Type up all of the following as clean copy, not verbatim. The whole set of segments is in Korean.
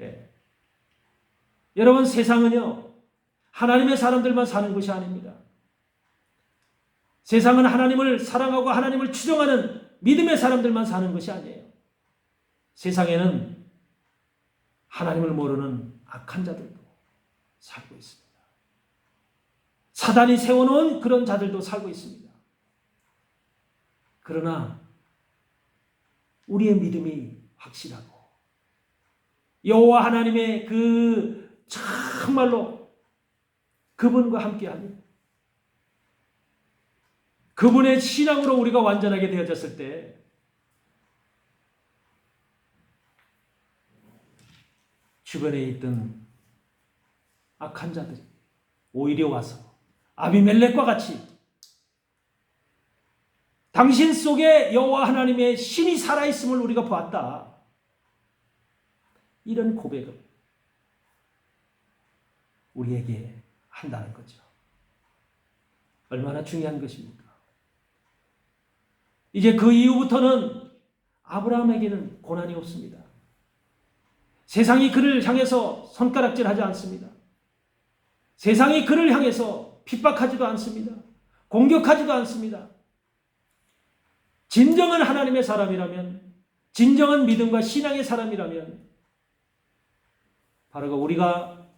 예. 여러분, 세상은요, 하나님의 사람들만 사는 것이 아닙니다. 세상은 하나님을 사랑하고 하나님을 추종하는 믿음의 사람들만 사는 것이 아니에요. 세상에는 하나님을 모르는 악한 자들도 살고 있습니다. 사단이 세워놓은 그런 자들도 살고 있습니다. 그러나 우리의 믿음이 확실하고 여호와 하나님의 그 정말로 그분과 함께하는 그분의 신앙으로 우리가 완전하게 되어졌을 때 주변에 있던 악한 자들이 오히려 와서 아비멜렉과 같이 당신 속에 여호와 하나님의 신이 살아있음을 우리가 보았다. 이런 고백을 우리에게 한다는 거죠. 얼마나 중요한 것입니까? 이제 그 이후부터는 아브라함에게는 고난이 없습니다. 세상이 그를 향해서 손가락질하지 않습니다. 세상이 그를 향해서 핍박하지도 않습니다. 공격하지도 않습니다. 진정한 하나님의 사람이라면, 진정한 믿음과 신앙의 사람이라면 바로 우리가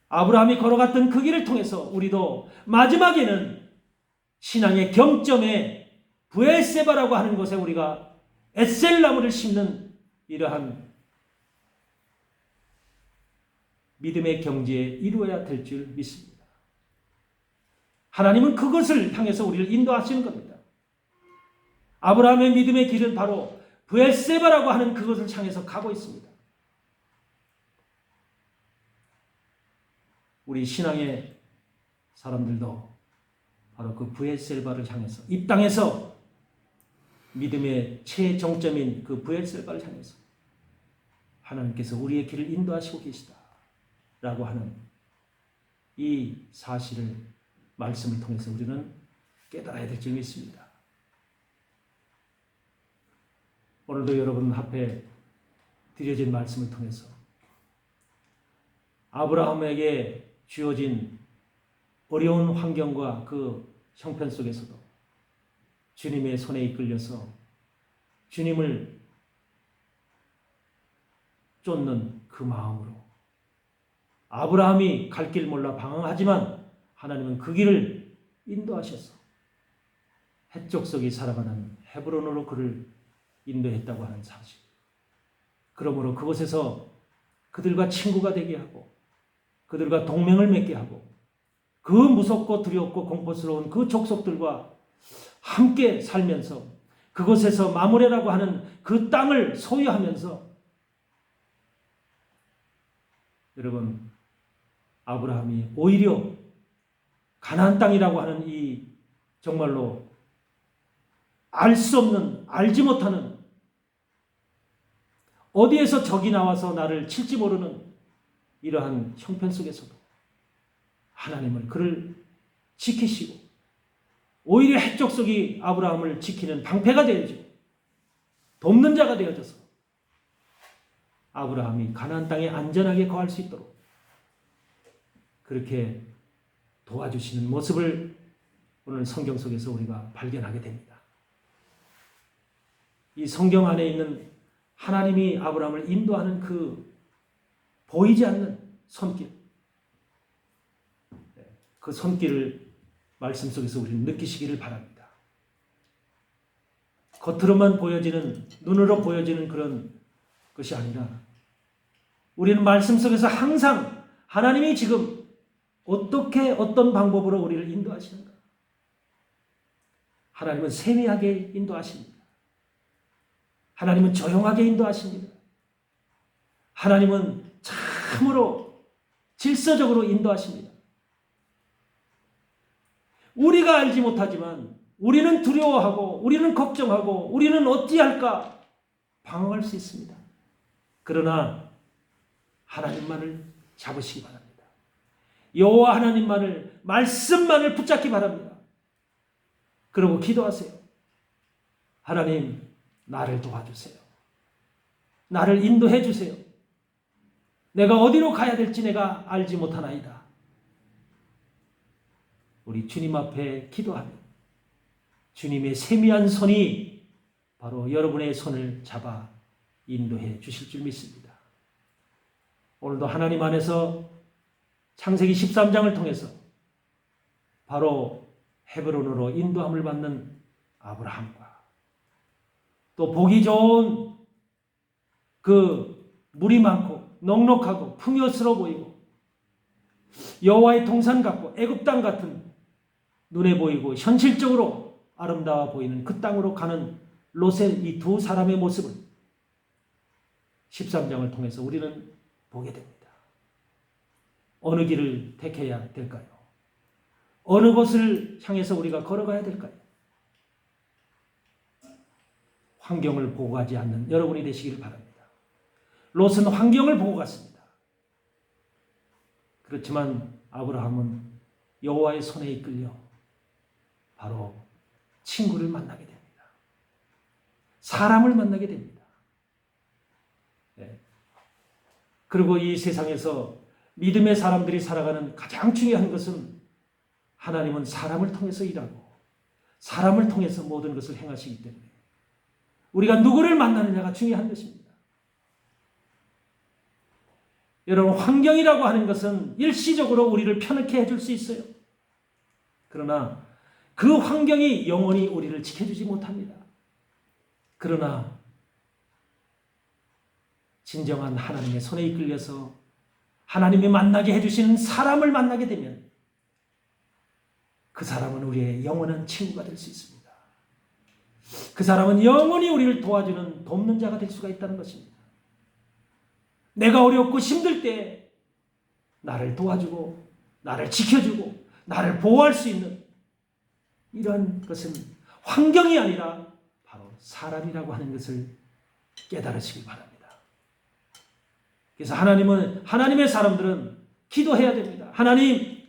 아브라함이 걸어갔던 그 길을 통해서 우리도 마지막에는 신앙의 경점에 브엘세바라고 하는 곳에 우리가 에셀나무를 심는 이러한 믿음의 경지에 이루어야 될 줄 믿습니다. 하나님은 그것을 향해서 우리를 인도하시는 겁니다. 아브라함의 믿음의 길은 바로 브엘세바라고 하는 그것을 향해서 가고 있습니다. 우리 신앙의 사람들도 바로 그 브엘세바를 향해서 이 땅에서 믿음의 최정점인 그 브엘세바를 향해서 하나님께서 우리의 길을 인도하시고 계시다라고 하는 이 사실을 말씀을 통해서 우리는 깨달아야 될 줄 믿습니다. 오늘도 여러분 앞에 드려진 말씀을 통해서 아브라함에게 주어진 어려운 환경과 그 형편 속에서도 주님의 손에 이끌려서 주님을 쫓는 그 마음으로 아브라함이 갈 길 몰라 방황하지만 하나님은 그 길을 인도하셔서 헷족속이 살아가는 헤브론으로 그를 인도했다고 하는 사실. 그러므로 그곳에서 그들과 친구가 되게 하고 그들과 동맹을 맺게 하고 그 무섭고 두렵고 공포스러운 그 족속들과 함께 살면서 그곳에서 마므레라고 하는 그 땅을 소유하면서 여러분 아브라함이 오히려 가나안 땅이라고 하는 이 정말로 알 수 없는 알지 못하는 어디에서 적이 나와서 나를 칠지 모르는 이러한 형편 속에서도 하나님은 그를 지키시고 오히려 헷족속이 아브라함을 지키는 방패가 되어지고 돕는 자가 되어져서 아브라함이 가나안 땅에 안전하게 거할 수 있도록 그렇게 도와주시는 모습을 오늘 성경 속에서 우리가 발견하게 됩니다. 이 성경 안에 있는 하나님이 아브라함을 인도하는 그 보이지 않는 손길, 그 손길을 말씀 속에서 우리는 느끼시기를 바랍니다. 겉으로만 보여지는, 눈으로 보여지는 그런 것이 아니라 우리는 말씀 속에서 항상 하나님이 지금 어떻게 어떤 방법으로 우리를 인도하시는가. 하나님은 세미하게 인도하십니다. 하나님은 조용하게 인도하십니다. 하나님은 참으로 질서적으로 인도하십니다. 우리가 알지 못하지만 우리는 두려워하고 우리는 걱정하고 우리는 어찌할까 방황할 수 있습니다. 그러나 하나님만을 잡으시기 바랍니다. 여호와 하나님만을 말씀만을 붙잡기 바랍니다. 그리고 기도하세요. 하나님 나를 도와주세요. 나를 인도해 주세요. 내가 어디로 가야 될지 내가 알지 못하나이다. 우리 주님 앞에 기도하며 주님의 세미한 손이 바로 여러분의 손을 잡아 인도해 주실 줄 믿습니다. 오늘도 하나님 안에서 창세기 13장을 통해서 바로 헤브론으로 인도함을 받는 아브라함과 또 보기 좋은 그 물이 많고 넉넉하고 풍요스러워 보이고 여호와의 동산 같고 애굽 땅 같은 눈에 보이고 현실적으로 아름다워 보이는 그 땅으로 가는 롯의 이 두 사람의 모습을 13장을 통해서 우리는 보게 됩니다. 어느 길을 택해야 될까요? 어느 곳을 향해서 우리가 걸어가야 될까요? 환경을 보고 가지 않는 여러분이 되시기를 바랍니다. 롯은 환경을 보고 갔습니다. 그렇지만 아브라함은 여호와의 손에 이끌려 바로 친구를 만나게 됩니다. 사람을 만나게 됩니다. 네. 그리고 이 세상에서 믿음의 사람들이 살아가는 가장 중요한 것은 하나님은 사람을 통해서 일하고 사람을 통해서 모든 것을 행하시기 때문에 우리가 누구를 만나느냐가 중요한 것입니다. 여러분, 환경이라고 하는 것은 일시적으로 우리를 편하게 해줄 수 있어요. 그러나 그 환경이 영원히 우리를 지켜주지 못합니다. 그러나 진정한 하나님의 손에 이끌려서 하나님이 만나게 해주시는 사람을 만나게 되면 그 사람은 우리의 영원한 친구가 될 수 있습니다. 그 사람은 영원히 우리를 도와주는 돕는 자가 될 수가 있다는 것입니다. 내가 어렵고 힘들 때 나를 도와주고 나를 지켜주고 나를 보호할 수 있는 이러한 것은 환경이 아니라 바로 사람이라고 하는 것을 깨달으시기 바랍니다. 그래서 하나님의 사람들은 기도해야 됩니다. 하나님,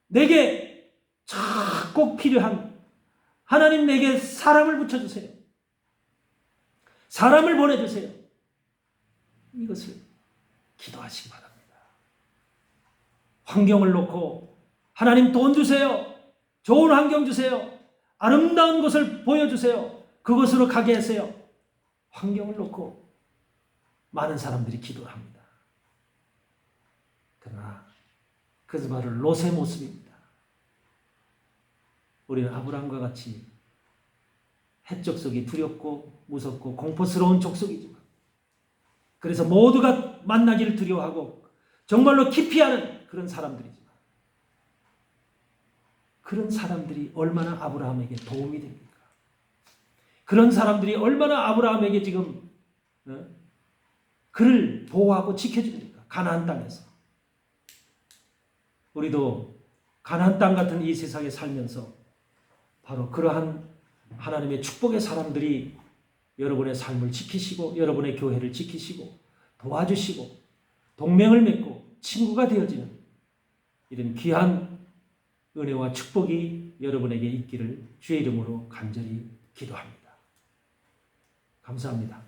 내게 꼭 필요한 하나님, 내게 사람을 붙여주세요. 사람을 보내주세요. 이것을 기도하시기 바랍니다. 환경을 놓고 하나님 돈 주세요. 좋은 환경 주세요. 아름다운 것을 보여주세요. 그것으로 가게 하세요. 환경을 놓고 많은 사람들이 기도를 합니다. 그러나 그 바로 롯의 모습입니다. 우리는 아브라함과 같이 헷적 속이 두렵고 무섭고 공포스러운 족속이지만 그래서 모두가 만나기를 두려워하고 정말로 기피하는 그런 사람들이지만 그런 사람들이 얼마나 아브라함에게 도움이 됩니까? 그런 사람들이 얼마나 아브라함에게 지금 그를 보호하고 지켜줍니까? 가나안 땅에서. 우리도 가나안 땅 같은 이 세상에 살면서 바로 그러한 하나님의 축복의 사람들이 여러분의 삶을 지키시고 여러분의 교회를 지키시고 도와주시고 동맹을 맺고 친구가 되어지는 이런 귀한 은혜와 축복이 여러분에게 있기를 주의 이름으로 간절히 기도합니다. 감사합니다.